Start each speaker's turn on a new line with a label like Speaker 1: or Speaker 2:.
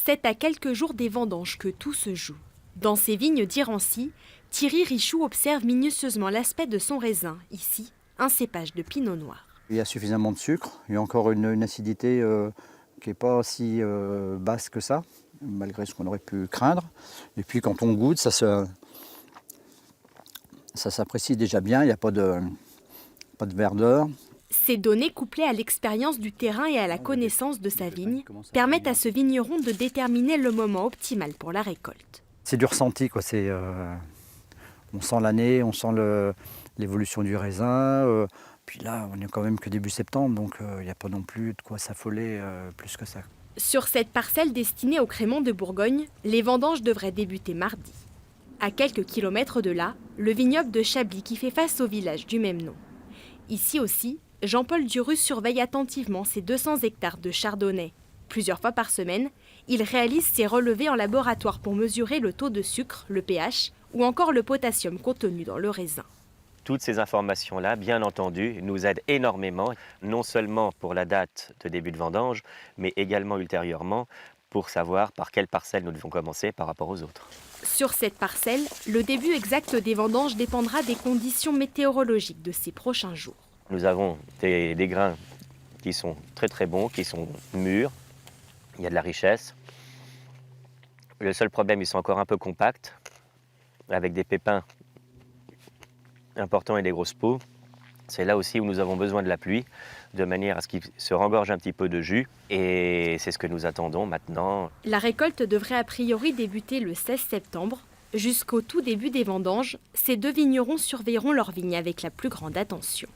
Speaker 1: C'est à quelques jours des vendanges que tout se joue. Dans ces vignes d'Irancy, Thierry Richoux observe minutieusement l'aspect de son raisin, ici, un cépage de pinot noir.
Speaker 2: Il y a suffisamment de sucre, il y a encore une acidité qui n'est pas si basse que ça, malgré ce qu'on aurait pu craindre. Et puis quand on goûte, ça s'apprécie déjà bien, il n'y a pas de verdeur.
Speaker 1: Ces données, couplées à l'expérience du terrain et à la connaissance de sa vigne, permettent à ce vigneron de déterminer le moment optimal pour la récolte.
Speaker 2: C'est du ressenti, quoi. On sent l'année, on sent l'évolution du raisin. Puis là, on n'est quand même que début septembre, donc il n'y a pas non plus de quoi s'affoler plus que ça.
Speaker 1: Sur cette parcelle destinée au crémant de Bourgogne, les vendanges devraient débuter mardi. À quelques kilomètres de là, le vignoble de Chablis qui fait face au village du même nom. Ici aussi, Jean-Paul Durus surveille attentivement ces 200 hectares de chardonnay. Plusieurs fois par semaine, il réalise ses relevés en laboratoire pour mesurer le taux de sucre, le pH, ou encore le potassium contenu dans le raisin.
Speaker 3: Toutes ces informations-là, bien entendu, nous aident énormément, non seulement pour la date de début de vendange, mais également ultérieurement pour savoir par quelle parcelle nous devons commencer par rapport aux autres.
Speaker 1: Sur cette parcelle, le début exact des vendanges dépendra des conditions météorologiques de ces prochains jours.
Speaker 3: Nous avons des grains qui sont très très bons, qui sont mûrs, il y a de la richesse. Le seul problème, ils sont encore un peu compacts, avec des pépins importants et des grosses peaux. C'est là aussi où nous avons besoin de la pluie, de manière à ce qu'ils se rengorgent un petit peu de jus. Et c'est ce que nous attendons maintenant.
Speaker 1: La récolte devrait a priori débuter le 16 septembre. Jusqu'au tout début des vendanges, ces deux vignerons surveilleront leurs vignes avec la plus grande attention.